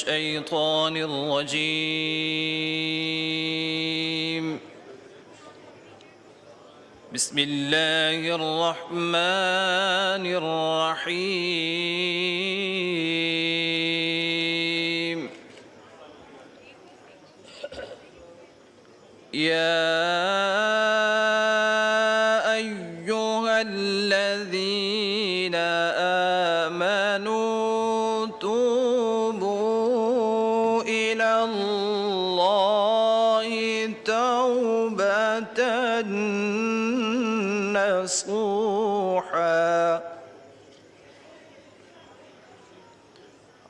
शैतानिर रजीम बिस्मिल्लाहिर रहमानिर रहीम या अय्युहल्लज़ीना आमनू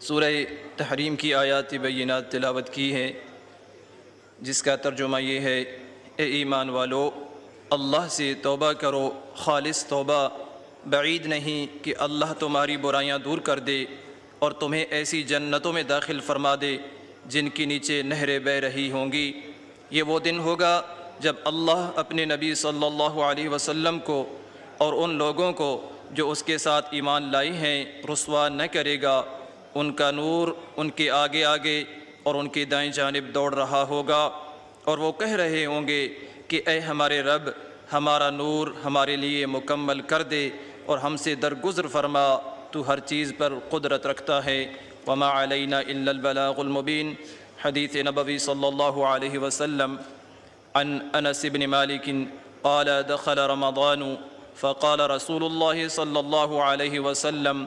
सूरह तहरीम की आयात बय्यिनात तिलावत की है, जिसका तर्जुमा ये है, ए ईमान वालो, अल्लाह से तौबा करो, खालिस तौबा। बईद नहीं कि अल्लाह तुम्हारी बुराइयां दूर कर दे और तुम्हें ऐसी जन्नतों में दाखिल फरमा दे जिनके नीचे नहरें बह रही होंगी। ये वो दिन होगा जब अल्लाह अपने नबी सल्लल्लाहु अलैहि वसल्लम को और उन लोगों को जो उसके साथ ईमान लाए हैं रुस्वा न करेगा। उनका नूर उनके आगे आगे और उनकी दाएं जानिब दौड़ रहा होगा और वो कह रहे होंगे कि ए हमारे रब, हमारा नूर हमारे लिए मुकम्मल कर दे और हमसे दरगुज़र फरमा, तू हर चीज़ पर कुदरत रखता है। वमा अलैना इल्लल बलागुल मुबीन। हदीस नबवी सल्लल्लाहु अलैहि वसल्लम अन अनस इब्न मालिक क़ाल दख़ल रमज़ानु फ़क़ाल रसूलुल्लाह सल्लल्लाहु अलैहि वसल्लम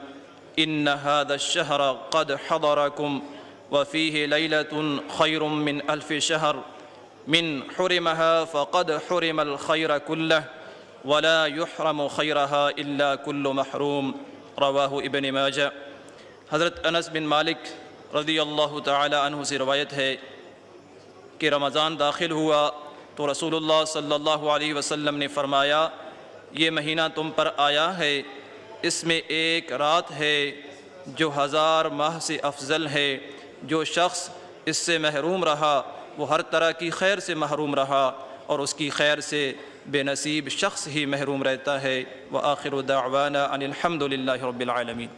इन्न हाज़ा अश-शहर क़द हज़रकुम वफ़ीहि लैलतुन खैरुम मिन अल्फ़ि शहर मिन हुरिमहा फ़क़द हुरिमल खैर कुल्लह वला युहरमु खैरहा इल्ला कुल्लु महरूम। रवाहु इब्न माजा। हज़रत अनस बिन मालिक रज़ियल्लाहु तआला अन्हु से रवायत है कि रमज़ान दाखिल हुआ तो रसूलुल्लाह सल्लल्लाहु अलैहि वसल्लम ने फ़रमाया, ये महीना तुम पर आया है, इसमें एक रात है जो 1000 माह से अफजल है। जो शख्स इससे महरूम रहा वो हर तरह की खैर से महरूम रहा और उसकी खैर से बेनसीब शख्स ही महरूम रहता है। व आखिरु दाअवाना अनिल हम्दुलिल्लाहि रब्बिल आलमीन।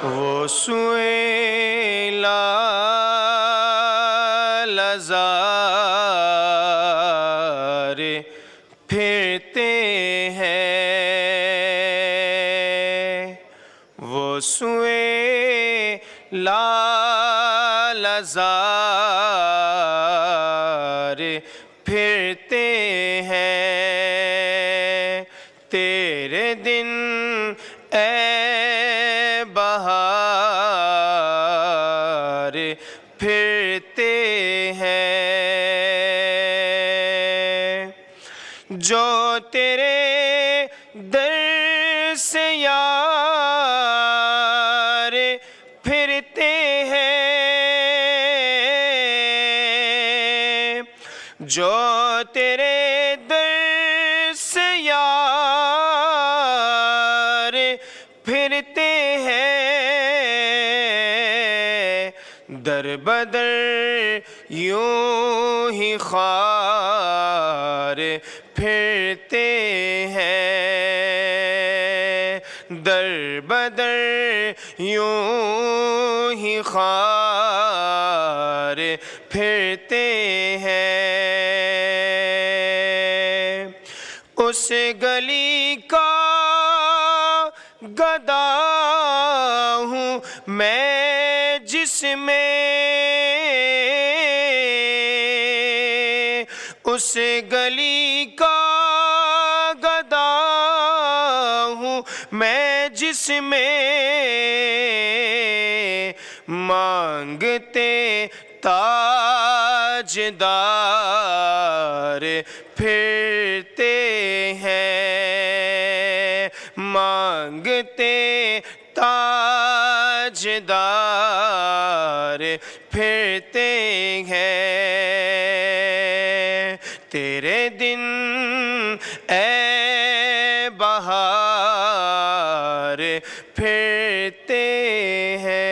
वो सुएला लज़ारे फिरते हैं, वो सुएला लज़ारे फिरते हैं। तेरे दिन ए बहार फिरते हैं, जो तेरे दर से यार फिरते हैं, जो तेरे दर से यार फिरते हैं, दर बदर यूं ही ख्वार फिरते हैं, दर बदर यूं ही ख्वार फिरते हैं। उस गली का गदा हूँ मैं जिसमें, उस गली का गदा हूँ मैं जिसमें, मांगते ताजदार फिरते हैं, मांगते ताजदार फिरते हैं। तेरे दिन ए बहार फिरते हैं।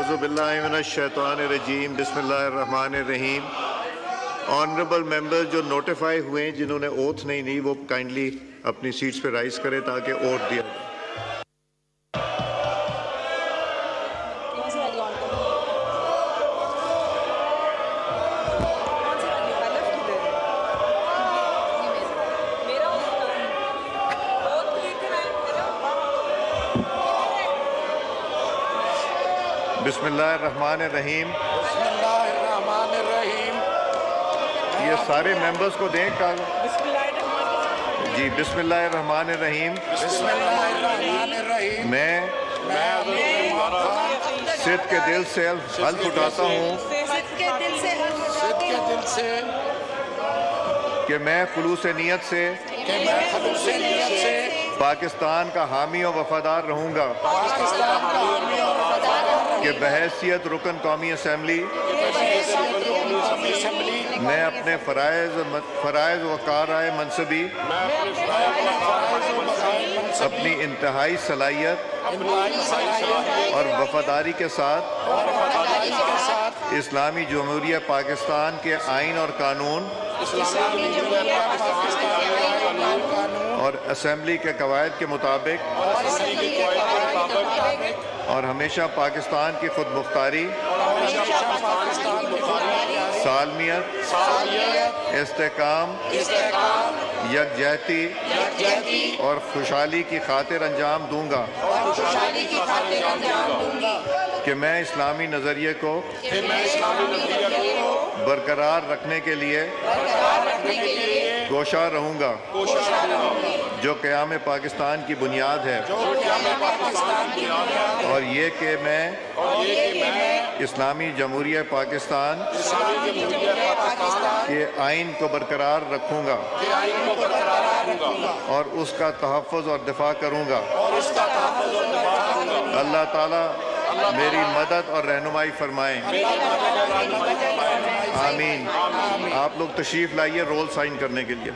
बिस्मिल्लाहिर्रहमानिर्रहीम, बिस्मिल्लाहिर्रहमानिर्रहीम। ऑनरेबल मेंबर्स जो नोटिफाई हुए हैं जिन्होंने ओथ नहीं ली वो काइंडली अपनी सीट्स पे राइज करें ताकि ओथ दिया जाए। बिस्मिल्लाहिर्रहमानिर्रहीम। ये सारे मेंबर्स को दें कल जी। बिस्मिल्लाहिर्रहमानिर्रहीम। मैं सिद्ध के दिल से हल्फ उठाता हूँ कि मैं खुलूस नीयत से पाकिस्तान का हामी और वफादार रहूँगा कि बहैसियत रुकन कौमी असम्बली मैं अपने फ़राइज़ व कारआए मनसबी अपनी इंतहाई सलाहियत और वफादारी के साथ इस्लामी जमहूरिया पाकिस्तान के आइन और कानून और असम्बली के कवायद के मुताबिक और हमेशा पाकिस्तान की खुद मुख्तारी, सालमियत, इस्तेकाम, यकजहती और खुशहाली की खातिर अंजाम दूंगा कि मैं इस्लामी नज़रिए को बरकरार रखने के लिए कोशा रहूंगा जो क़याम पाकिस्तान की बुनियाद है और ये कि मैं इस्लामी जमहूरिया पाकिस्तान के आइन को बरकरार रखूंगा और उसका तहफ़्फ़ुज़ और दिफा करूंगा। अल्लाह ताला मेरी मदद और रहनुमाई फरमाएं। आमीन। आप लोग तशरीफ़ लाइए रोल साइन करने के लिए।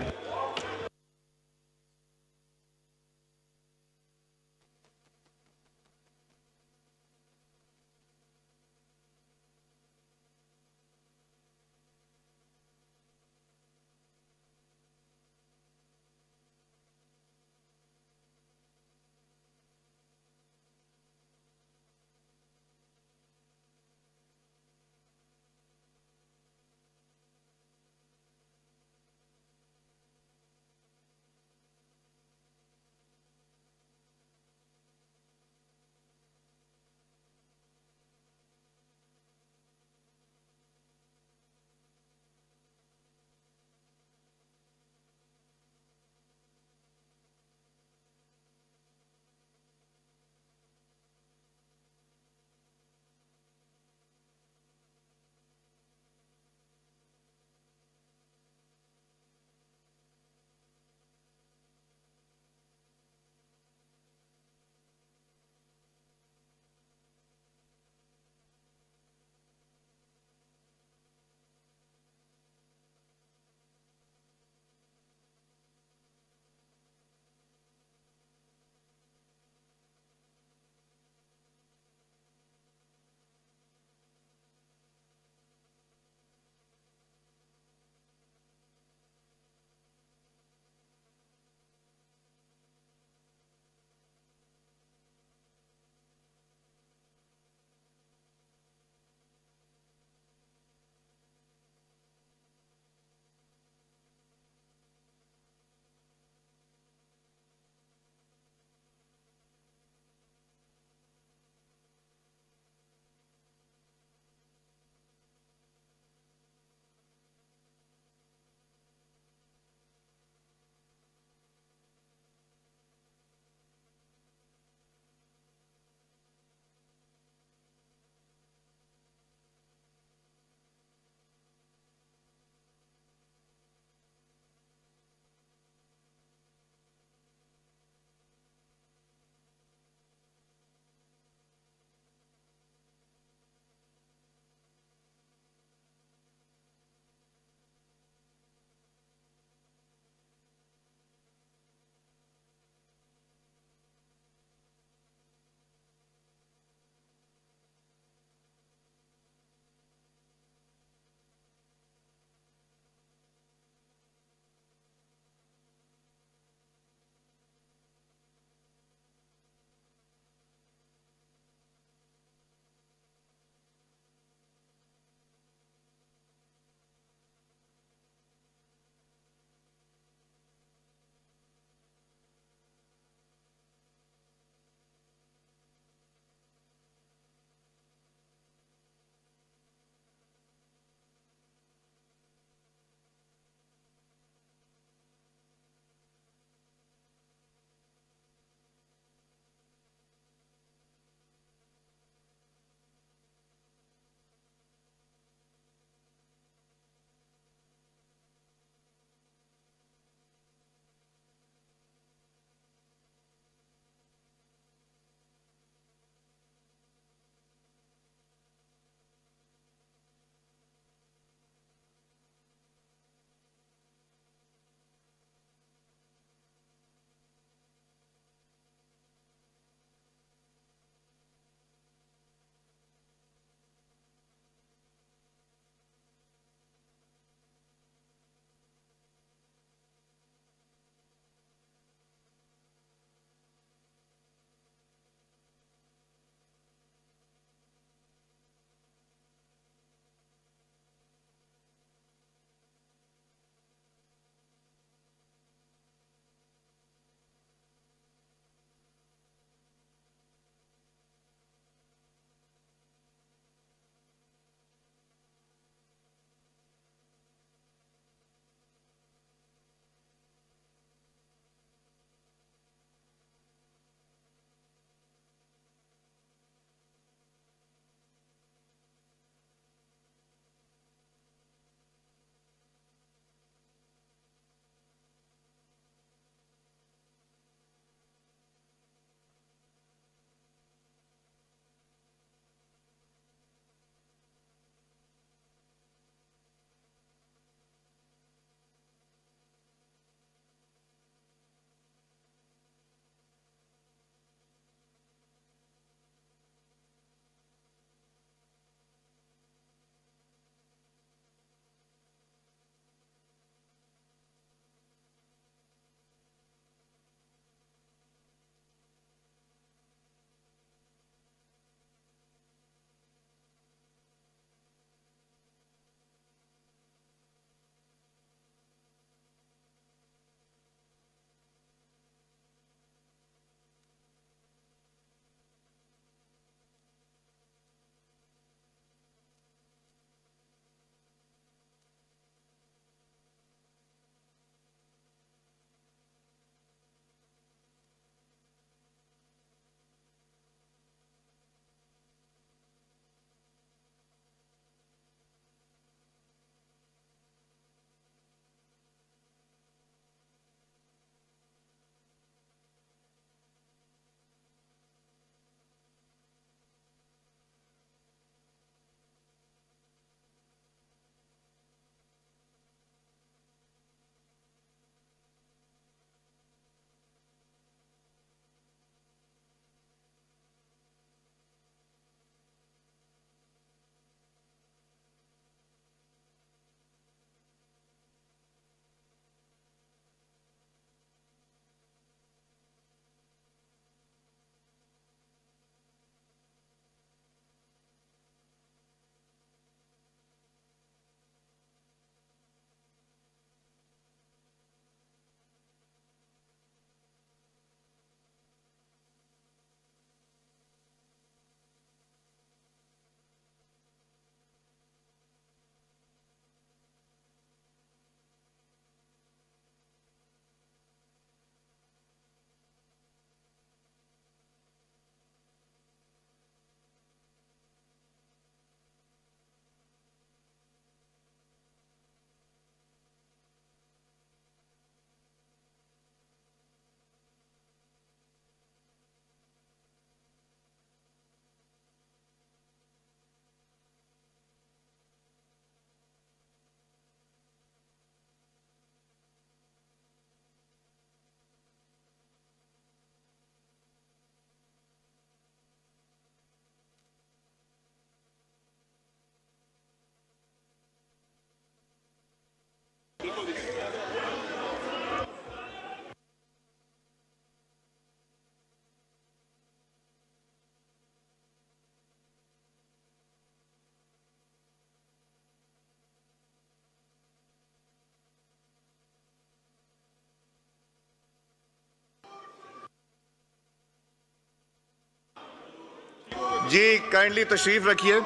जी काइंडली तशरीफ रखिए।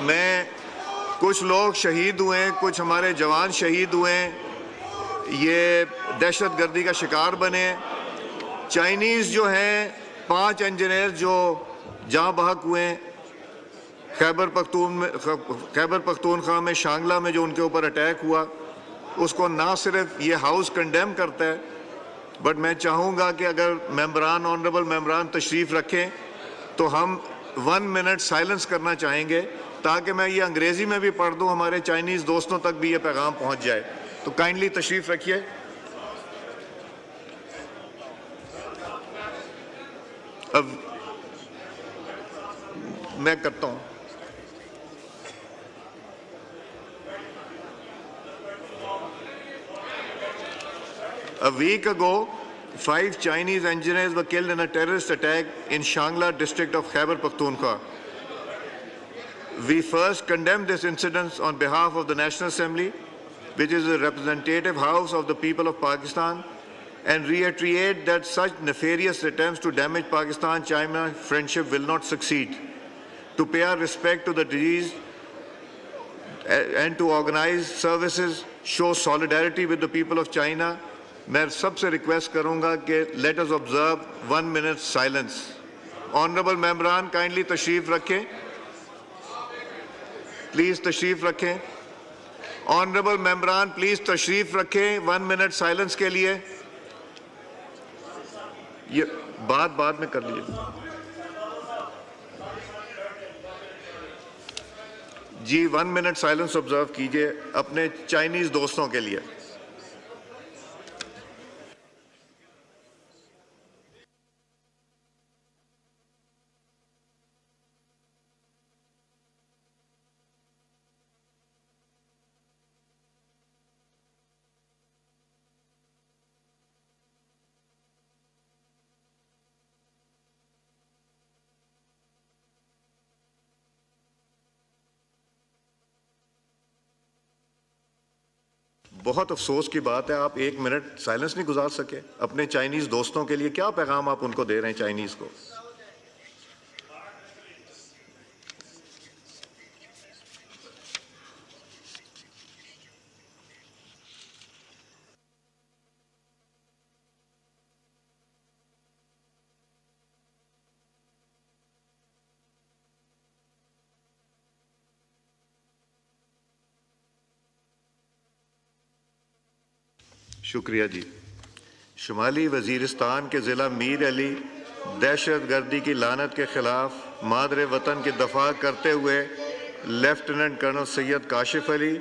मैं कुछ लोग शहीद हुए हैं, कुछ हमारे जवान शहीद हुए हैं, ये दहशतगर्दी का शिकार बने। चाइनीज़ जो हैं 5 इंजीनियर जो जहाँ बहक हुए हैं खैबर पख्तूनख्वा में शांगला में जो उनके ऊपर अटैक हुआ, उसको ना सिर्फ ये हाउस कंडेम करता है, बट मैं चाहूँगा कि अगर मेंबरान, ऑनरेबल मेंबरान तशरीफ़ रखें तो हम 1 मिनट साइलेंस करना चाहेंगे ताकि मैं ये अंग्रेज़ी में भी पढ़ दूँ, हमारे चाइनीज़ दोस्तों तक भी ये पैगाम पहुँच जाए। तो काइंडली तशरीफ़ रखिए। अब मैं करता हूँ। A week ago, 5 Chinese engineers were killed in a terrorist attack in Shangla district of Khyber Pakhtunkhwa. We first condemn this incident on behalf of the National Assembly, which is a representative house of the people of Pakistan, and reiterate that such nefarious attempts to damage Pakistan-China friendship will not succeed. To pay our respect to the deceased and to organize services, show solidarity with the people of China, मैं सबसे request करूंगा कि let us observe 1 minute silence. Honourable मेंबरान kindly तशरीफ रखें, please तशरीफ रखें। Honourable मेंबरान please तशरीफ रखें 1 मिनट साइलेंस के लिए। ये बात बाद में कर लीजिए जी। 1 मिनट साइलेंस ऑब्जर्व कीजिए अपने चाइनीज दोस्तों के लिए। बहुत अफसोस की बात है आप 1 मिनट साइलेंस नहीं गुजार सके अपने चाइनीज दोस्तों के लिए। क्या पैगाम आप उनको दे रहे हैं चाइनीज को? शुक्रिया जी। शुमाली वज़ीरिस्तान के ज़िला मीर अली दहशत गर्दी की लानत के ख़िलाफ़ मादरे वतन की दफा करते हुए लेफ्टिनेंट कर्नल सैयद काशिफ अली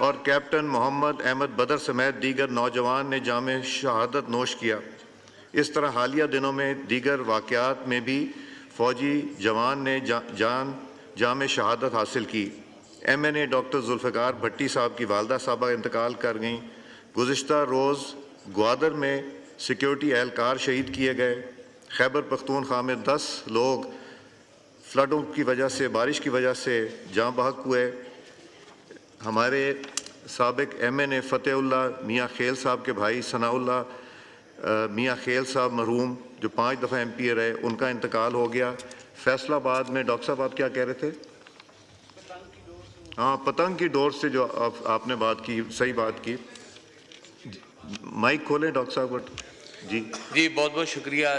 और कैप्टन मोहम्मद अहमद बदर समेत दीगर नौजवान ने जामे शहादत नोश किया। इस तरह हालिया दिनों में दीगर वाक़यात में भी फ़ौजी जवान ने जामे शहादत हासिल की। MNA डॉक्टर जुल्फ़िकार भट्टी साहब की वालदा साहबा इंतकाल कर गईं। गुज़िश्ता रोज़ ग्वादर में सिक्योरिटी एहलकार शहीद किए गए। खैबर पख्तूनख्वा में 10 लोग फ्लडों की वजह से, बारिश की वजह से जाँ बहक हुए। हमारे साबिक MNA फ़तेहुल्ला मियाँ खेल साहब के भाई सनाउल्ला मियाँ खेल साहब मरहूम जो 5 दफ़ा MP रहे, उनका इंतकाल हो गया। फैसलाबाद में डॉक्टर साहब आप क्या कह रहे थे? हाँ, पतंग की डोर से जो आपने बात की, सही बात की। माइक खोलें डॉक्टर साहब जी। जी बहुत बहुत शुक्रिया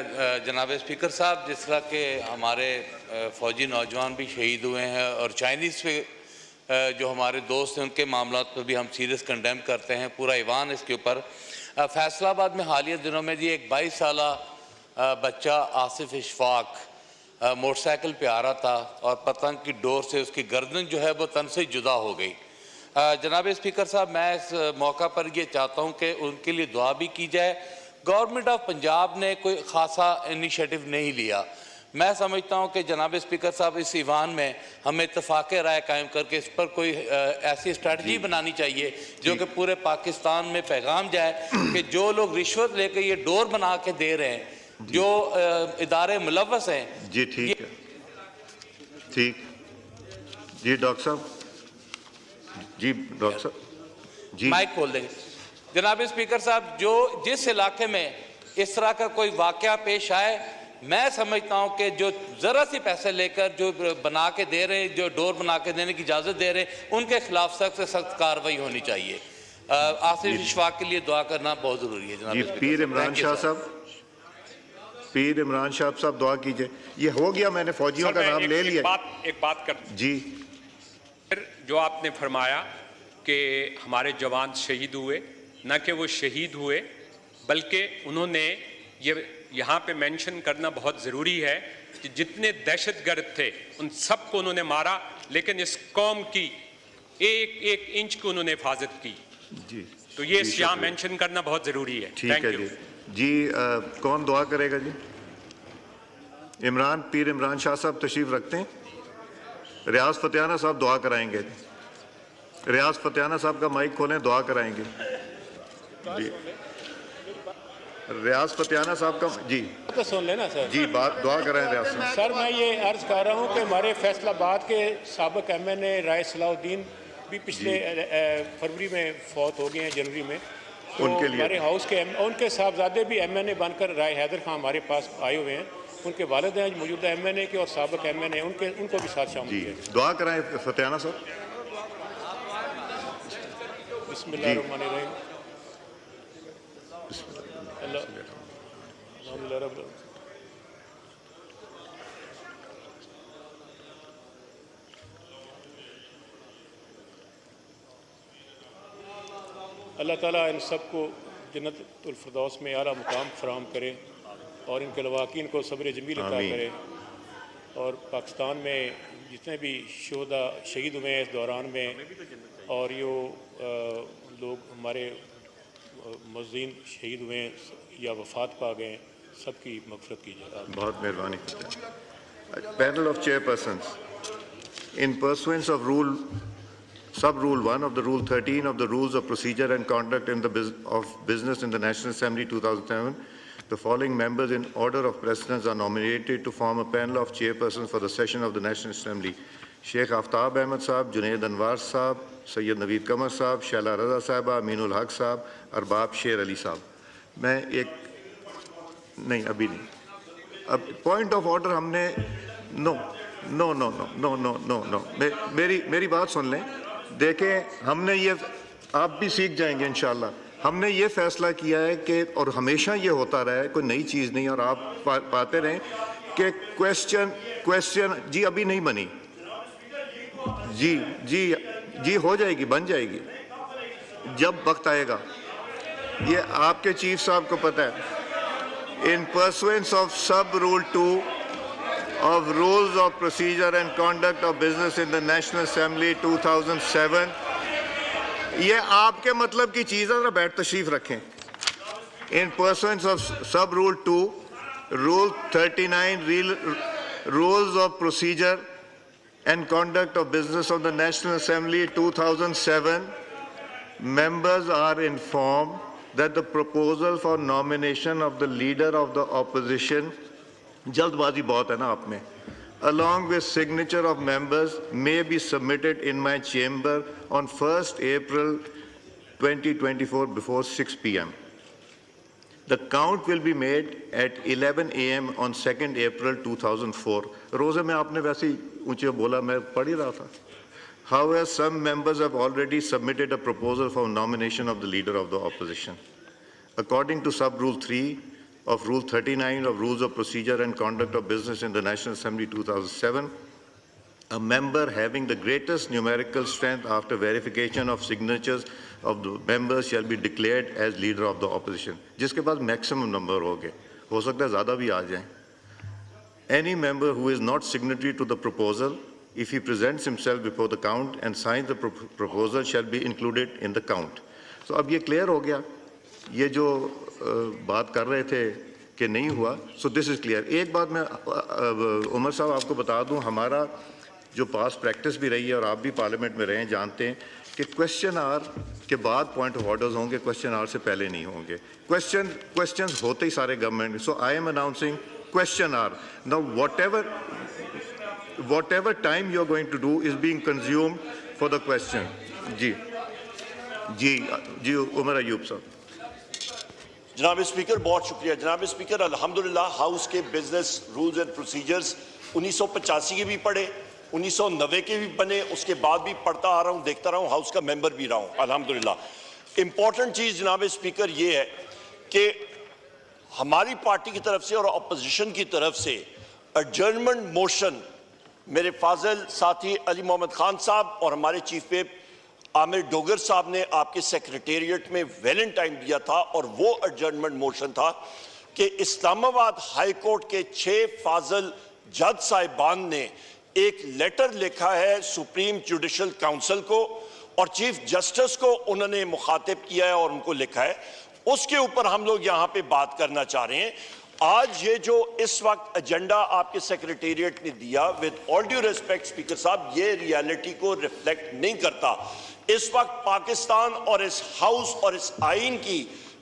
जनाब स्पीकर साहब। जिस तरह के हमारे फ़ौजी नौजवान भी शहीद हुए हैं और चाइनीज़ पे जो हमारे दोस्त हैं उनके मामला पर भी हम सीरियस कंडेम करते हैं, पूरा ईवान इसके ऊपर। फैसलाबाद में हालिया दिनों में जी एक 22 साला बच्चा आसिफ इशफाक मोटरसाइकिल पे आ रहा था और पतंग की डोर से उसकी गर्दन जो है वो तन से जुदा हो गई। जनाब स्पीकर साहब, मैं इस मौका पर ये चाहता हूँ कि उनके लिए दुआ भी की जाए। गवर्नमेंट ऑफ पंजाब ने कोई ख़ासा इनिशिएटिव नहीं लिया। मैं समझता हूँ कि जनाब स्पीकर साहब इस ईवान में हमें इत्तफाक़ राय कायम करके इस पर कोई ऐसी स्ट्रेटजी बनानी चाहिए जो कि पूरे पाकिस्तान में पैगाम जाए कि जो लोग रिश्वत लेकर ये डोर बना के दे रहे हैं, जो इदारे मुलव्वस हैं। जी ठीक है, ठीक जी। डॉक्टर साहब जी, डॉक्टर साहब जी माइक खोल देंगे। जनाब स्पीकर साहब, जो जिस इलाके में इस तरह का कोई वाक़या पेश आए मैं समझता हूं कि जो ज़रा सी पैसे लेकर जो बना के दे रहे हैं, जो डोर बना के देने की इजाज़त दे रहे हैं, उनके खिलाफ सख्त से सख्त कार्रवाई होनी चाहिए। आसिफ इशफाक के लिए दुआ करना बहुत ज़रूरी है जनाब। जी, पीर इमरान शाह साहब, पीर इमरान शाह साहब दुआ कीजिए। ये हो गया, मैंने फौजियों का नाम ले लिया। एक बात कर जी, जो आपने फरमाया कि हमारे जवान शहीद हुए, न कि वो शहीद हुए बल्कि उन्होंने यहाँ पे मेंशन करना बहुत ज़रूरी है कि जितने दहशतगर्द थे उन सबको उन्होंने मारा, लेकिन इस कौम की एक एक इंच को उन्होंने हिफाजत की। जी, तो ये यहाँ मेंशन करना बहुत ज़रूरी है। ठीक है जी। जी, कौन दुआ करेगा जी? इमरान, पीर इमरान शाह साहब तशरीफ रखते हैं। रियाज फतेहाना साहब दुआ कराएंगे। रियाज फतेहाना साहब का माइक खोलें, दुआ कराएंगे। जी, रियाज फतेहाना साहब का जी तो सुन लेना सर। जी, बात दुआ कराएं रियाज साहब। सर मैं ये अर्ज कर रहा हूँ कि हमारे फैसलाबाद के साबिक MNA राय सलाउद्दीन भी पिछले फरवरी में फौत हो गए हैं, जनवरी में। तो उनके लिए हमारे हाउस के उनके साहबजादे भी MNA बनकर राय हैदर खान हमारे पास आए हुए हैं। उनके वालिद हैं मौजूदा MNA के और साबिक MNA, उनको भी साथ शामिल जी, किया। दुआ कराएं फतेहाना साहब। बिस्मिल्लाहिर्रहमानिर्रहीम। अल्लाह ताला इन सबको जन्नतुल फिरदौस में आला मुकाम फराहम करे और इनके लवाकिन को सब्र जमील अता करे। और पाकिस्तान में जितने भी शोहदा शहीद हुए हैं इस दौरान में, और यो लोग हमारे मुज़्ज़िन शहीद हुए हैं या वफ़ात पा गए, सबकी मग़फ़िरत कीजिए। बहुत मेहरबानी। Panel of chairpersons, in pursuance of rule Sub Rule 1 of the Rule 13 of the Rules of Procedure and Conduct in the Business in the National Assembly 2007, the following members in order of precedence are nominated to form a panel of chairpersons for the session of the National Assembly. Sheikh Aftab Ahmed Saab, Junaid Anwar Saab, Sayyid Naveed Qamar Saab, Shaila Raza Sahiba, Aminul Haq Saab, Arbab Sher Ali Saab. मैं एक नहीं, अभी नहीं। अब point of order हमने no no no no no no no no मेरी बात सुन लें। देखें, हमने ये, आप भी सीख जाएंगे इंशाल्लाह। हमने ये फैसला किया है कि, और हमेशा ये होता रहा है, कोई नई चीज़ नहीं, और आप पाते रहें कि क्वेश्चन जी अभी नहीं बनी, जी जी जी हो जाएगी, बन जाएगी जब वक्त आएगा। ये आपके चीफ साहब को पता है। इन परसुएंस ऑफ सब rule 2 of Rules of Procedure and Conduct of Business in the National Assembly 2007, ये आपके मतलब की चीज़ है, जरा बैठ तशरीफ रखें। In pursuance of Sub Rule 2, Rule 39, Rules of Procedure and Conduct of Business of the National Assembly 2007, members are informed that the proposal for nomination of the Leader of the Opposition, जल्दबाजी बहुत है ना आप में, along with signature of members may be submitted in my chamber on 1st April 2024 before 6 p.m. The count will be made at 11 a.m. on 2nd April 2004. रोज़े में आपने वैसे ही ऊंचे बोला, मैं पढ़ ही रहा था। However, some members have already submitted a proposal for nomination of the Leader of the Opposition. According to Sub Rule 3 of Rule 39 of Rules of Procedure and Conduct of Business in the National Assembly 2007, a member having the greatest numerical strength after verification of signatures of the members shall be declared as Leader of the Opposition. जिसके पास maximum number हो सकता है ज़्यादा भी आ जाएं. Any member who is not signatory to the proposal, if he presents himself before the count and signs the proposal, shall be included in the count. So अब ये clear हो गया. ये जो बात कर रहे थे कि नहीं हुआ, so this is clear. एक बात मैं उमर साहब आपको बता दूं, हमारा जो पास प्रैक्टिस भी रही है और आप भी पार्लियामेंट में रहे हैं, जानते हैं कि क्वेश्चन आवर के बाद पॉइंट ऑफ ऑर्डर्स होंगे, क्वेश्चन आवर से पहले नहीं होंगे. क्वेश्चंस होते ही सारे government. So I am announcing question hour. Now whatever time you are going to do is being consumed for the question. जी जी जी उमर अयूब साहब. जनाब स्पीकर, बहुत शुक्रिया। जनाब स्पीकर, अल्हम्दुलिल्लाह हाउस के बिजनेस रूल्स एंड प्रोसीजर्स 1985 के भी पढ़े, 1990 के भी बने, उसके बाद भी पढ़ता आ रहा हूँ, देखता रहा हूँ, हाउस का मेंबर भी रहा हूँ अल्हम्दुलिल्लाह। इंपॉर्टेंट चीज़ जनाब स्पीकर ये है कि हमारी पार्टी की तरफ से और अपोजिशन की तरफ से एडजर्नमेंट मोशन मेरे फाजिल साथी अली मोहम्मद खान साहब और हमारे चीफ व्हिप आमिर डोगर साहब ने आपके सेक्रेटेरिएट में वैलेंटाइन दिया था, और वो एडजर्नमेंट मोशन था कि इस्लामाबाद हाई कोर्ट के 6 फाजिल जज साहिबान ने एक लेटर लिखा है सुप्रीम जुडिशल काउंसिल को, और चीफ जस्टिस को उन्होंने मुखातिब किया है और उनको लिखा है। उसके ऊपर हम लोग यहाँ पे बात करना चाह रहे हैं। आज ये जो इस वक्त एजेंडा आपके सेक्रेटेरिएट ने दिया, with all due respect speaker साहब, ये रियलिटी को रिफ्लेक्ट नहीं करता। इस वक्त पाकिस्तान और इस हाउस और इस आइन की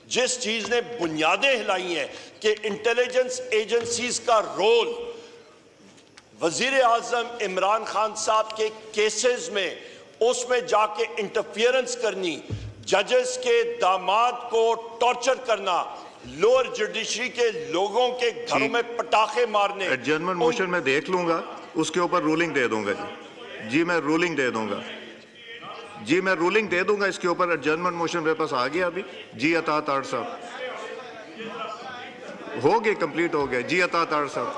जिस चीज ने बुनियादें हिलाई हैं कि इंटेलिजेंस एजेंसीज का रोल वजीर आजम इमरान खान साहब के केसेस में उसमें जाके इंटरफियरेंस करनी, जजेस के दामाद को टॉर्चर करना, लोअर जुडिशरी के लोगों के घरों में पटाखे मारने। एडजर्नमेंट मोशन मैं देख लूंगा, उसके ऊपर रूलिंग दे दूंगा जी। मैं रूलिंग दे दूंगा जी, मैं रूलिंग दे दूंगा इसके ऊपर। एडजर्नमेंट मोशन मेरे पास आ गया अभी जी। अतात आर्ट साहब हो गए, कंप्लीट हो गया जी। अतात आर्ट साहब।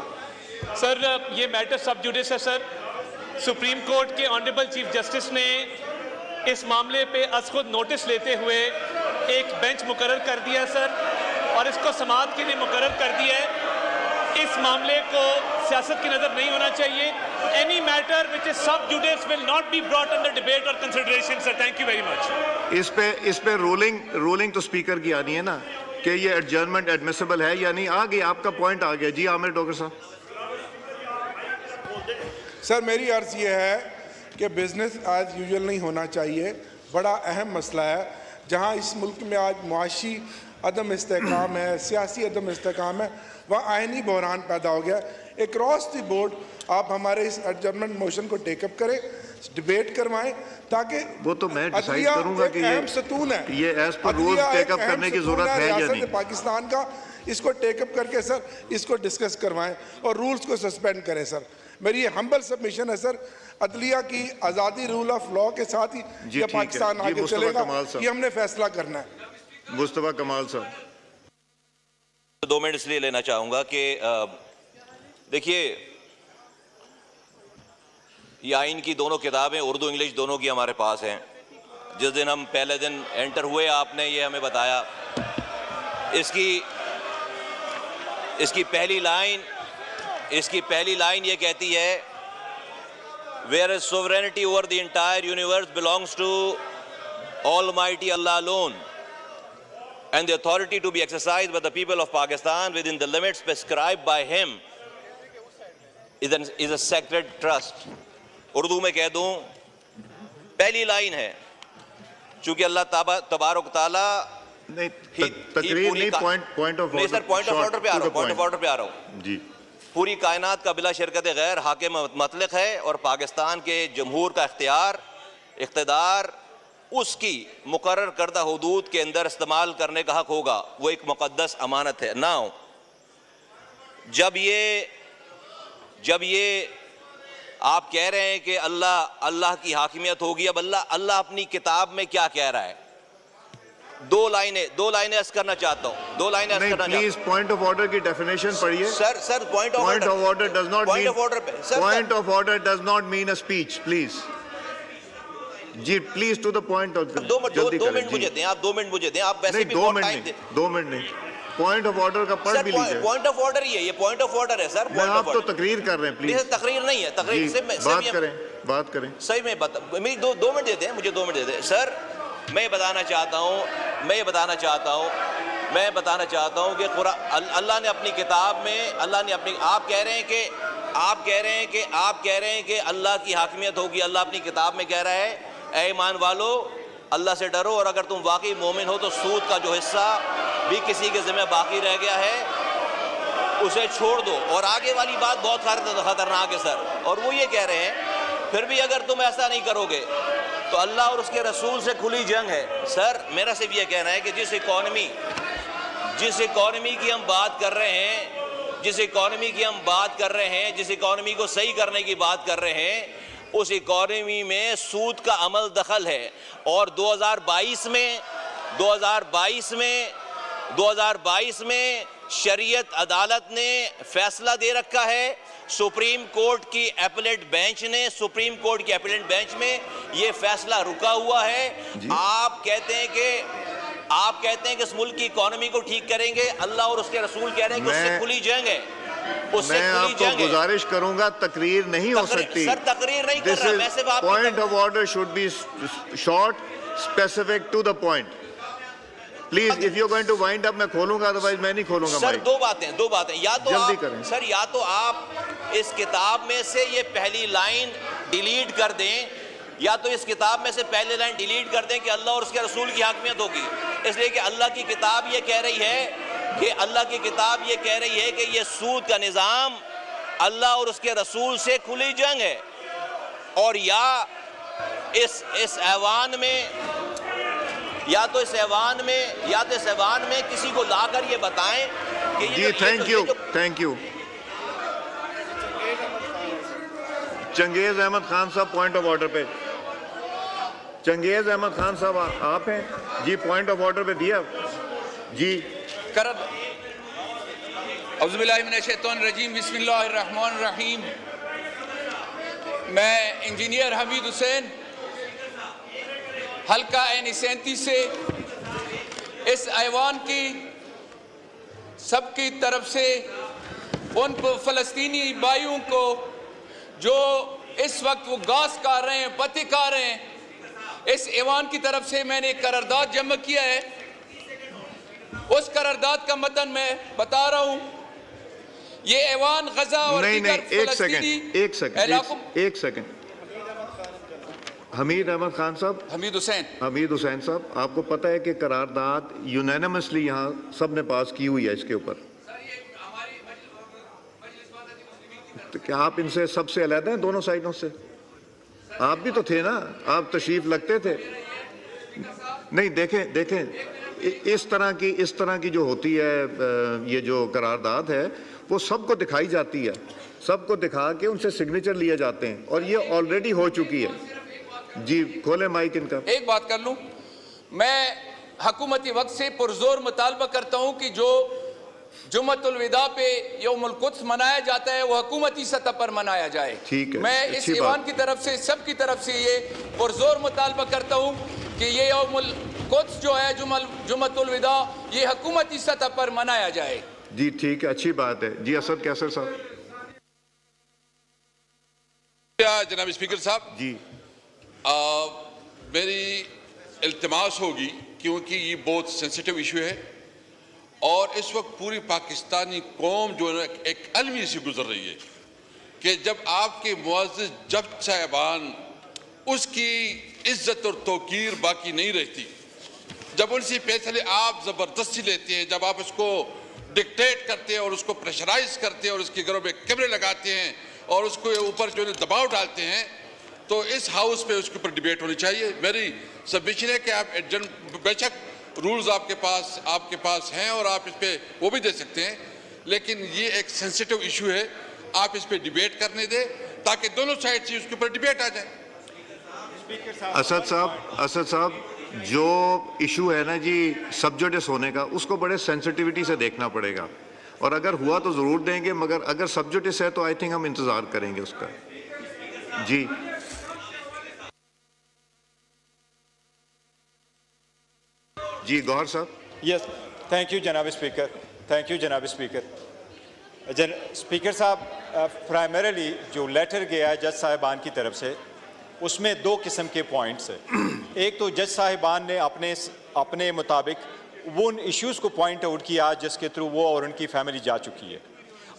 सर, ये मैटर सब जुडिस है सर। सुप्रीम कोर्ट के ऑनरेबल चीफ जस्टिस ने इस मामले पे अज खुद नोटिस लेते हुए एक बेंच मुकर्रर कर दिया सर, और इसको समाअत के लिए मुकर्रर कर दिया है। इस मामले को सियासत की नज़र नहीं होना चाहिए। Any matter which is sub judice will not be brought under debate और consideration sir. Thank you very much. इस पे रूलिंग तो स्पीकर की आनी है ना कि ये एडजर्नमेंट एडमिसिबल है या नहीं। आ गया, आपका पॉइंट आ गया जी। आमिर डोगर साहब। सर, मेरी अर्ज़ ये है कि बिज़नेस एज यूजुअल नहीं होना चाहिए। बड़ा अहम मसला है, जहाँ इस मुल्क में आज मुआशी अदम इस्तेहकाम है, सियासी अदम इस्तेहकाम है, वहाँ आइनी बहरान पैदा हो गया। अक्रॉस द बोर्ड आप हमारे इस एडजर्नमेंट मोशन को टेकअप करें, डिबेट करवाएं, ताकि वो तो मैं डिसाइड करूंगा कि अहम सतून है, ये एज पर रूल टेकअप करने की जरूरत है या नहीं। पाकिस्तान का इसको टेकअप करके सर इसको डिस्कस करवाएं और रूल्स को सस्पेंड करें सर। मेरी ये हम्बल सबमिशन है सर। अदलिया की आज़ादी, रूल ऑफ लॉ के साथ ही ये पाकिस्तान आगे चलेगा, ये हमने फैसला करना है। मुस्तफा कमाल साहब। 2 मिनट इसलिए लेना चाहूँगा कि देखिए, ये आइन की दोनों किताबें उर्दू इंग्लिश दोनों की हमारे पास हैं। जिस दिन हम पहले दिन एंटर हुए आपने ये हमें बताया। इसकी पहली लाइन ये कहती है, where is sovereignty over the entire universe belongs to almighty Allah alone, and the authority to be exercised by the people of Pakistan within the limits prescribed by him is a sacred trust। Urdu में कह दूं, पहली line है, चूंकि अल्लाह तबारक ताला नहीं, तकरीर नहीं, पॉइंट ऑफ नहीं सर, पॉइंट ऑफ ऑर्डर पे आ रहा हूं जी। पूरी कायनात का बिला शिरकत गैर हाकिम मतलक है, और पाकिस्तान के जमहूर का इख्तियार उसकी मुकर्रर करदा हुदूद के अंदर इस्तेमाल करने का हक होगा। वो एक मुक़द्दस अमानत है। नाउ जब ये आप कह रहे हैं कि अल्लाह की हाकिमियत होगी, अब अल्लाह अपनी किताब में क्या कह रहा है? दो लाइनें अर्ज करना चाहता हूँ। प्लीज पॉइंट ऑफ ऑर्डर की डेफिनेशन पढ़िए sir. Point of order does not mean a speech. Please जी, please to the point. 2 minute मुझे दें, आप 2 मिनट मुझे दें। आप वैसे भी 2 मिनट नहीं, पॉइंट ऑफ ऑर्डर का पढ़ भी लीजिए। पॉइंट ऑफ ऑर्डर ही है, ये पॉइंट ऑफ ऑर्डर है सर। आप तो तकरीर कर रहे हैं, प्लीज। तकरीर नहीं है, तकरीर से बात करें सही में। मेरी 2 मिनट देते हैं मुझे, 2 मिनट देते हैं सर। मैं बताना चाहता हूँ कि अल्लाह ने अपनी किताब में, आप कह रहे हैं कि अल्लाह की हाकिमियत होगी। अल्लाह अपनी किताब में कह रहा है, ऐ ईमान वालो, अल्लाह से डरो, और अगर तुम वाकई मोमिन हो तो सूद का जो हिस्सा भी किसी के ज़िम्मे बाकी रह गया है उसे छोड़ दो। और आगे वाली बात बहुत खतरनाक है सर, और वो ये कह रहे हैं, फिर भी अगर तुम ऐसा नहीं करोगे तो अल्लाह और उसके रसूल से खुली जंग है। सर, मेरा सिर्फ ये कहना है कि जिस इकॉनमी की हम बात कर रहे हैं, जिस इकॉनमी की हम बात कर रहे हैं, जिस इकॉनमी को सही करने की बात कर रहे हैं, उस इकॉनमी में सूद का अमल दखल है। और 2022 में शरीयत अदालत ने फैसला दे रखा है, सुप्रीम कोर्ट की अपीलेट बेंच ने, सुप्रीम कोर्ट की अपीलेट बेंच में ये फैसला रुका हुआ है। आप कहते हैं कि इस मुल्क की इकॉनमी को ठीक करेंगे, अल्लाह और उसके रसूल कह रहे हैं कि उससे खुली जंग है, उससे खुली जंग है। गुजारिश करूंगा, तकरीर नहीं हो सकती सर, तकरीर नहीं कर रहा मैं, सिर्फ आप point of order should be short, specific to the point. Please, if you going to wind up मैं खोलूंगा, अदरवाइज मैं नहीं खोलूंगा। सर दो बातें या तो जल्दी आप करें सर, या तो आप इस किताब में से ये पहली लाइन डिलीट कर दें, या तो इस किताब में से पहली लाइन डिलीट कर दें कि अल्लाह और उसके रसूल की हाकमियत होगी। इसलिए कि अल्लाह की किताब ये कह रही है कि ये सूद का निज़ाम अल्लाह और उसके रसूल से खुली जंग है। और या इस ऐवान में किसी को लाकर ये बताएं कि जी, thank you. Changez Ahmad Khan sahab, point of order पे। चंगेज अहमद खान साहब आप हैं जी, पॉइंट ऑफ ऑर्डर पे दिया जी। औज़ुबिल्लाहिमिनश्शैतानिर्रजीम, बिस्मिल्लाहिर्रहमानिर्रहीम। मैं इंजीनियर हमीद हुसैन, हल्का N37 से इस ऐवान की सबकी तरफ से उन फ़लस्तीनी भाइयों को जो इस वक्त वो घास खा रहे हैं, पत्ते खा रहे हैं, इस ऐवान की तरफ से मैंने एक करारदाद जमा किया है। उस करारदाद का मतन मैं बता रहा हूँ। ये ऐवान गजा और एक सेकंड हमीद अहमद खान साहब, हमीद हुसैन साहब, आपको पता है कि करारदाद यूनानिमसली यहाँ सब ने पास की हुई है इसके ऊपर, तो क्या आप इनसे सबसे अलग हैं, दोनों साइडों से? आप भी तो थे ना, आप तशरीफ लगते थे। नहीं, देखें इस तरह की जो होती है, ये जो करारदाद है वो सबको दिखाई जाती है, सबको दिखा के उनसे सिग्नेचर लिए जाते हैं, और ये ऑलरेडी हो चुकी है। जी खोले माइक इनका। एक बात कर लूं, मैं हुकूमती वक्त से पुरजोर मुतालबा करता हूं कि जो जुम्मतुल विदा पे यौमुल कुद्स मनाया जाता है वो हुकूमती सतह पर मनाया जाए। ठीक है, मैं इस ईवान की तरफ से, सबकी तरफ से ये पुरजोर मुतालबा करता हूं कि ये यौमुल कुद्स जो है, जुम्मतुल विदा, ये हुकूमती सतह पर मनाया जाए। जी ठीक है, अच्छी बात है। जी असद कैसर साहब। जनाब स्पीकर साहब जी, मेरी इल्तिमास होगी, क्योंकि ये बहुत सेंसिटिव इशू है और इस वक्त पूरी पाकिस्तानी कौम जो है एक अलमी से गुजर रही है कि जब आपके मुअज़्ज़िज़ जज साहिबान, उसकी इज्जत और तौकीर बाकी नहीं रहती, जब उनसे फैसले आप ज़बरदस्ती लेते हैं, जब आप उसको डिक्टेट करते हैं और उसको प्रेशराइज करते हैं और उसके घरों में कैमरे लगाते हैं और उसको ऊपर जो है दबाव डालते हैं, तो इस हाउस पे उसके ऊपर डिबेट होनी चाहिए। मेरी सबमिशन है कि आप बेशक रूल्स आपके पास हैं और आप इस पे वो भी दे सकते हैं, लेकिन ये एक सेंसिटिव इशू है, आप इस पे डिबेट करने दें ताकि दोनों साइड से उसके ऊपर डिबेट आ जाए। असद साहब, जो इशू है ना जी सब्जुडिस होने का, उसको बड़े सेंसिटिविटी से देखना पड़ेगा, और अगर हुआ तो ज़रूर देंगे, मगर अगर सब्जुडिस है तो आई थिंक हम इंतज़ार करेंगे उसका। जी जी गौहर साहब। यस, थैंक यू जनाब स्पीकर, थैंक यू जनाब स्पीकर। स्पीकर साहब, प्राइमरीली जो लेटर गया है जज साहिबान की तरफ से, उसमें दो किस्म के पॉइंट्स हैं। एक तो जज साहिबान ने अपने मुताबिक वो उन इश्यूज़ को पॉइंट आउट किया जिसके थ्रू वो और उनकी फैमिली जा चुकी है,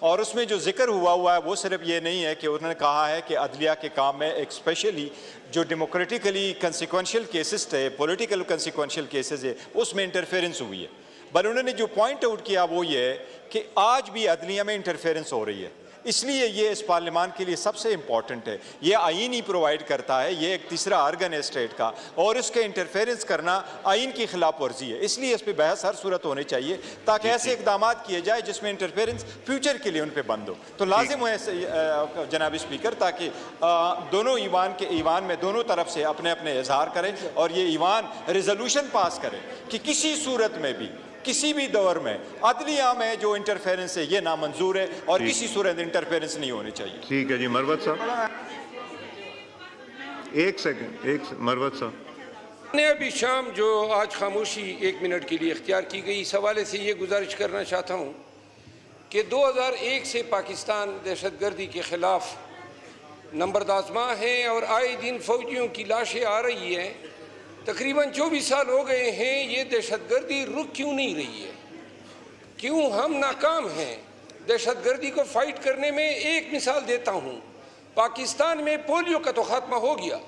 और उसमें जो जिक्र हुआ है वो सिर्फ ये नहीं है कि उन्होंने कहा है कि अदलिया के काम में एक स्पेशली जो डेमोक्रेटिकली कंसिक्वेंशियल केसेस थे, पॉलिटिकल कंसिक्वेंशियल केसेस है, उसमें इंटरफेरेंस हुई है, बल उन्होंने जो पॉइंट आउट किया वो ये है कि आज भी अदलिया में इंटरफेरेंस हो रही है, इसलिए ये इस पार्लियामान के लिए सबसे इम्पॉर्टेंट है। ये आइन ही प्रोवाइड करता है, ये एक तीसरा आर्गन है स्टेट का, और इसके इंटरफेरेंस करना आइन की खिलाफ वर्जी है। इसलिए इस पर बहस हर सूरत होनी चाहिए ताकि ऐसे इकदाम किए जाए जिसमें इंटरफेरेंस फ्यूचर के लिए उन पर बंद हो। तो लाजिम है जनाब स्पीकर, ताकि दोनों ईवान में दोनों तरफ से अपने अपने इजहार करें और ये ईवान रेजोल्यूशन पास करें कि किसी सूरत में भी किसी भी दौर में अदलिया में जो इंटरफेरेंस है ये नामंजूर है और किसी सूरत इंटरफेरेंस नहीं होनी चाहिए। ठीक है जी। मरवत साहब, एक सेकंड, मरवत साहब ने अभी शाम जो आज खामोशी 1 मिनट के लिए इख्तियार की गई, इस हवाले से ये गुजारिश करना चाहता हूँ कि 2001 से पाकिस्तान दहशतगर्दी के ख़िलाफ़ नंबरदाज़मा है और आए दिन फ़ौजियों की लाशें आ रही हैं। तकरीबन 24 साल हो गए हैं, ये दहशतगर्दी रुक क्यों नहीं रही है? क्यों हम नाकाम हैं दहशतगर्दी को फ़ाइट करने में? एक मिसाल देता हूँ, पाकिस्तान में पोलियो का तो ख़ात्मा हो गया,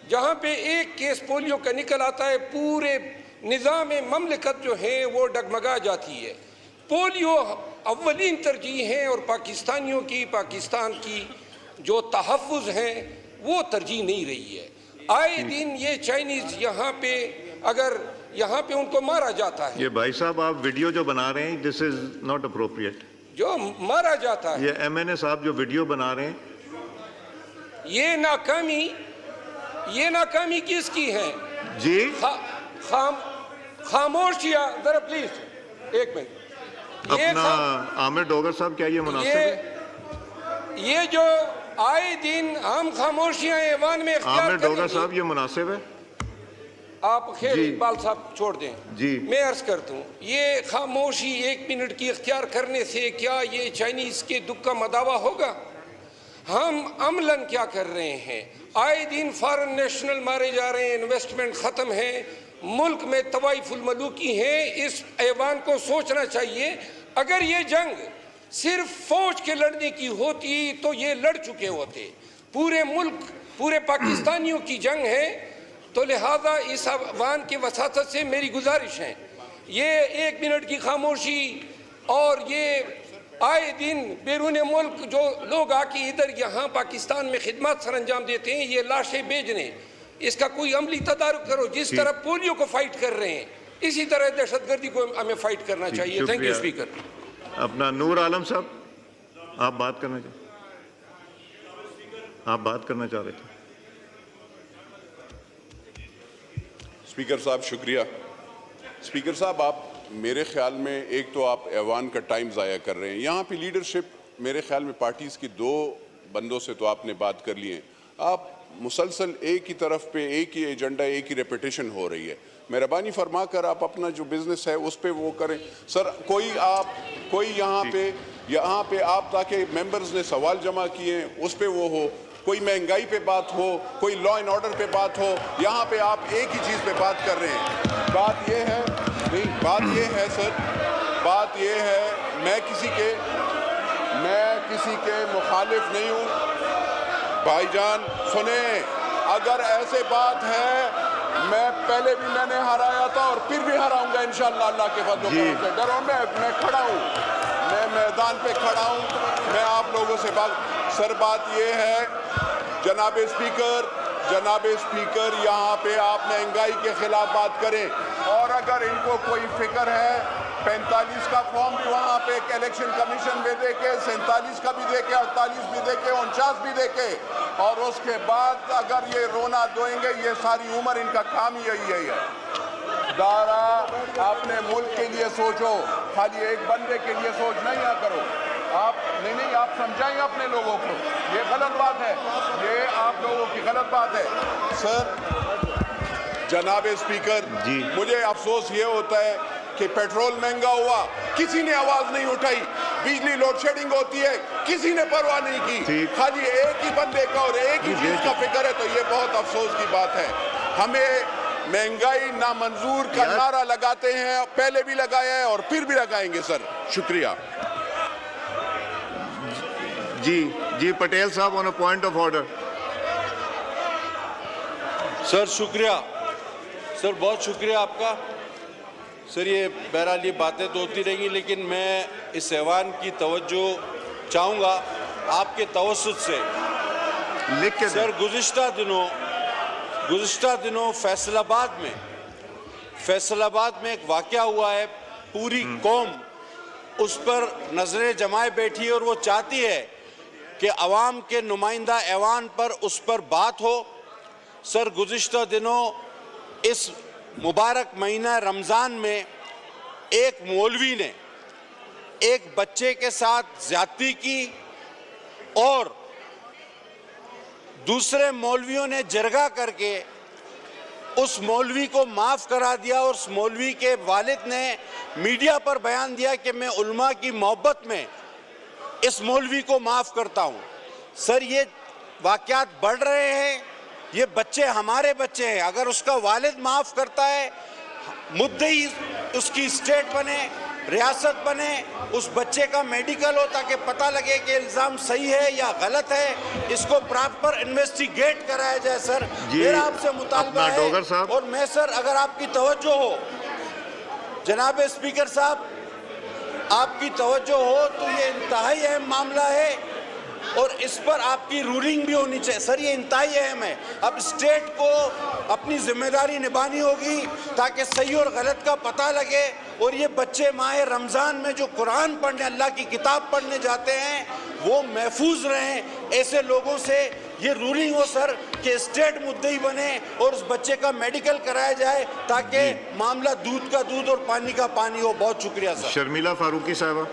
जहाँ पे एक केस पोलियो का निकल आता है पूरे निज़ाम ममलिकत जो है वो डगमगा जाती है। पोलियो अव्वलीन तरजीह है और पाकिस्तानियों की, पाकिस्तान की जो तहफ़्फ़ुज़ हैं वो तरजीह नहीं रही है। आए दिन ये चाइनीज यहाँ पे, अगर यहाँ पे उनको मारा जाता है। ये भाई साहब आप वीडियो जो बना रहे हैं, दिस इज नॉट अप्रोप्रिएट। जो मारा जाता है, ये MNA साहब जो वीडियो बना रहे हैं, ये नाकामी किसकी है जी? खामोशिया जरा प्लीज, एक मिनट। अपना आमिर डोगर साहब, क्या ये मुनासिब है? ये जो आए दिन हम खामोशियां ऐवान में इख्तियार आमिर डोगर करेंगे। साहब, ये मुनासिब है? आप खैर इकबाल साहब छोड़ दें जी। मैं अर्ज करता हूँ, ये खामोशी 1 मिनट की इख्तियार करने से क्या ये चाइनीज के दुख का मदावा होगा? हम अमलन क्या कर रहे हैं? आए दिन फॉरेन नेशनल मारे जा रहे हैं, इन्वेस्टमेंट ख़त्म है, मुल्क में तवाइफुल मलूकी है। इस ऐवान को सोचना चाहिए, अगर ये जंग सिर्फ फौज के लड़ने की होती तो ये लड़ चुके होते। पूरे मुल्क, पूरे पाकिस्तानियों की जंग है, तो लिहाजा इस अवान के वसातत से मेरी गुजारिश है, ये 1 मिनट की खामोशी और ये आए दिन बैरून मुल्क जो लोग आके इधर यहाँ पाकिस्तान में खिदमत सर अंजाम देते हैं, ये लाशें भेजने, इसका कोई अमली तदारुक करो। जिस तरह पोलियो को फाइट कर रहे हैं, इसी तरह दहशतगर्दी को हमें फाइट करना चाहिए। Thank you speaker. अपना नूर आलम साहब, आप बात करना चाह रहे थे। स्पीकर साहब शुक्रिया। स्पीकर साहब, आप मेरे ख्याल में एक तो आप ऐवान का टाइम ज़ाया कर रहे हैं। यहाँ पे लीडरशिप मेरे ख्याल में पार्टीज़ की 2 बंदों से तो आपने बात कर ली है, आप मुसलसल एक ही तरफ पे एक ही एजेंडा, एक ही रेपिटेशन हो रही है। मेहरबानी फरमा कर आप अपना जो बिज़नेस है उस पे वो करें सर। कोई यहाँ पे आप ताकि मेंबर्स ने सवाल जमा किए उस पे वो हो, कोई महंगाई पे बात हो, कोई लॉ एंड ऑर्डर पे बात हो, यहाँ पे आप एक ही चीज़ पे बात कर रहे हैं। बात ये है सर, बात ये है, मैं किसी के मुखालिफ नहीं हूँ। भाईजान सुने, अगर ऐसे बात है, मैंने हराया था और फिर भी हराऊंगा इंशाअल्लाह अल्लाह के फजल से। डरो, मैं खड़ा हूँ, मैं मैदान पे खड़ा हूँ, मैं आप लोगों से सर बात ये है जनाब स्पीकर यहाँ पे आप महंगाई के खिलाफ बात करें, और अगर इनको कोई फिक्र है 45 का फॉर्म भी वहाँ पे एक इलेक्शन कमीशन में दे के, 47 का भी दे के, 48 भी दे के, 49 भी दे के, और उसके बाद अगर ये रोना धोएंगे, ये सारी उम्र इनका काम ही यही है। दारा अपने मुल्क के लिए सोचो, खाली एक बंदे के लिए सोच नहीं करो। आप नहीं आप समझाएं अपने लोगों को, ये गलत बात है, ये आप लोगों की गलत बात है। सर जनाब स्पीकर, मुझे अफसोस ये होता है कि पेट्रोल महंगा हुआ, किसी ने आवाज नहीं उठाई, बिजली लोड शेडिंग होती है, किसी ने परवाह नहीं की, खाली एक ही बंदे का और एक ही चीज का फिक्र है, तो ये बहुत अफसोस की बात है। हमें महंगाई नामंजूर का नारा लगाते हैं, पहले भी लगाया है और फिर भी लगाएंगे सर। शुक्रिया। जी पटेल साहब, on a point of order. Sir शुक्रिया, सर बहुत शुक्रिया आपका। सर ये बहरहाल ये बातें तो होती रहेंगी, लेकिन मैं इस ऐवान की तवज्जो चाहूँगा आपके तवस्सुत से। लिख के सर गुज़िश्ता दिनों फैसलाबाद में एक वाक़या हुआ है, पूरी कौम उस पर नजरें जमाए बैठी है और वो चाहती है कि अवाम के नुमाइंदा ऐवान पर उस पर बात हो। सर गुज़िश्ता दिनों इस मुबारक महीना रमज़ान में एक मौलवी ने एक बच्चे के साथ ज़्यादती की और दूसरे मौलवियों ने जरगा करके उस मौलवी को माफ़ करा दिया और उस मौलवी के वालिद ने मीडिया पर बयान दिया कि मैं उल्मा की मोहब्बत में इस मौलवी को माफ़ करता हूँ। सर ये वाक़यात बढ़ रहे हैं, ये बच्चे हमारे बच्चे हैं। अगर उसका वालिद माफ़ करता है, मुद्दई उसकी स्टेट बने, रियासत बने, उस बच्चे का मेडिकल हो ताकि पता लगे कि इल्ज़ाम सही है या गलत है, इसको प्रॉपर इन्वेस्टिगेट कराया जाए। सर मेरा आपसे मुतालबा है और मैं सर अगर आपकी तवज्जो हो, जनाब स्पीकर साहब आपकी तवज्जो हो तो ये इंतहाई अहम मामला है और इस पर आपकी रूलिंग भी होनी चाहिए। सर ये इंतहाई अहम है। अब स्टेट को अपनी जिम्मेदारी निभानी होगी ताकि सही और गलत का पता लगे और ये बच्चे माह रमज़ान में जो कुरान पढ़ने, अल्लाह की किताब पढ़ने जाते हैं, वो महफूज रहें ऐसे लोगों से। ये रूलिंग हो सर कि स्टेट मुद्दई बने और उस बच्चे का मेडिकल कराया जाए ताकि मामला दूध का दूध और पानी का पानी हो। बहुत शुक्रिया सर। शर्मिला फारूकी साहबा।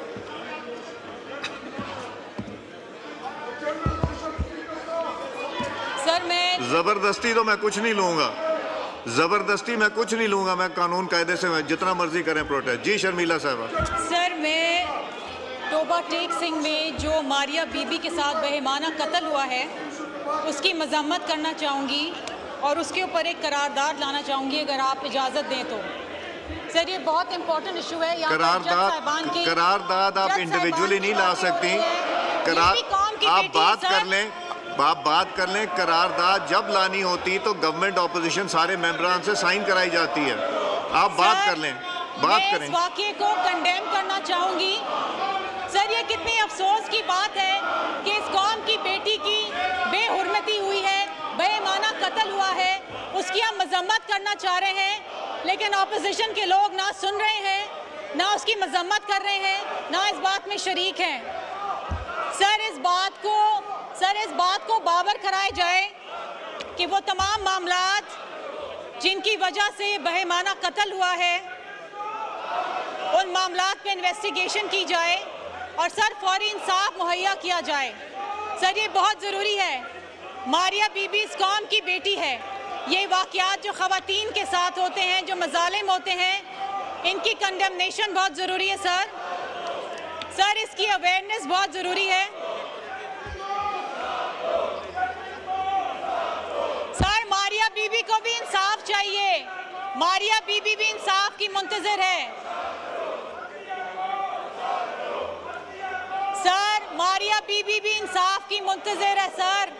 सर मैं जबरदस्ती तो मैं कुछ नहीं लूंगा, जबरदस्ती मैं कुछ नहीं लूंगा, मैं कानून कायदे से मैं जितना मर्जी करें प्रोटेस्ट। जी शर्मिला साहबा। सर मैं टोबा टेक सिंह में जो मारिया बीबी के साथ बेईमाना कत्ल हुआ है उसकी मजम्मत करना चाहूँगी और उसके ऊपर एक करारदाद लाना चाहूँगी अगर आप इजाज़त दें तो। सर ये बहुत इंपॉर्टेंट इशू है। करारदाद आप इंडिविजुअली नहीं ला सकती। आप बात कर लें। करारदाद जब लानी होती तो गवर्नमेंट ऑपोजिशन सारे मेंबरान से साइन कराई जाती है। आप बात कर लें, बात करें। इस वाक़े को कंडेम करना चाहूँगी। सर ये कितनी अफसोस की बात है कि इस कौम की बेटी की बेहुरमती हुई है, बेईमाना कत्ल हुआ है, उसकी हम मजम्मत करना चाह रहे हैं लेकिन ऑपोजिशन के लोग ना सुन रहे हैं, ना उसकी मजम्मत कर रहे हैं, ना इस बात में शरीक हैं। सर इस बात को बावर कराया जाए कि वो तमाम मामलात जिनकी वजह से ये बेईमाना कत्ल हुआ है उन मामलात पे इन्वेस्टिगेशन की जाए और सर फौरी इंसाफ मुहैया किया जाए। सर ये बहुत ज़रूरी है। मारिया बीबी इस कौम की बेटी है। ये वाक़यात जो ख़वातीन के साथ होते हैं, जो मज़ालिम होते हैं, इनकी कंडेमनेशन बहुत ज़रूरी है। सर इसकी अवेयरनेस बहुत ज़रूरी है। सर मारिया बीबी को भी इंसाफ चाहिए। मारिया बीबी भी इंसाफ की मुंतज़िर है। सर मारिया बीबी भी इंसाफ की मुंतज़िर है। सर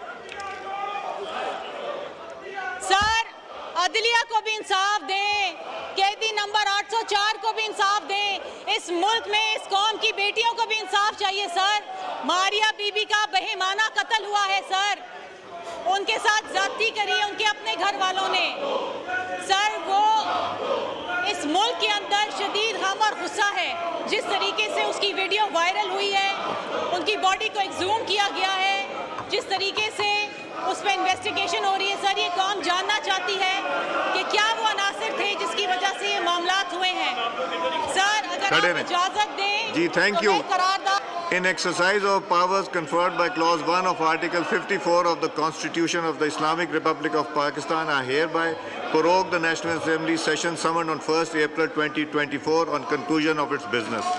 अदलिया को भी इंसाफ दें, कैदी नंबर 804 को भी इंसाफ दें। इस मुल्क में इस कौम की बेटियों को भी इंसाफ चाहिए। सर मारिया बीबी का बेईमाना कत्ल हुआ है। सर उनके साथ ज़्यादती करी है उनके अपने घर वालों ने। सर वो इस मुल्क के अंदर शदीद गम और गुस्सा है। जिस तरीके से उसकी वीडियो वायरल हुई है, उनकी बॉडी को एक्सहूम किया गया है, जिस तरीके से उस पर इन्वेस्टिगेशन हो रही है। सर ये कौम जानना चाहती है कि क्या वो अनासिर थे जिसकी वजह से ये मामलात हुए हैं। सर अगर आप इजाज़त दें जी, thank you. In exercise of powers conferred by Clause 1 of Article 54 of the Constitution of the Islamic Republic of Pakistan, I hereby prorogue the National Assembly session summoned on 1st April 2024 on conclusion of its business.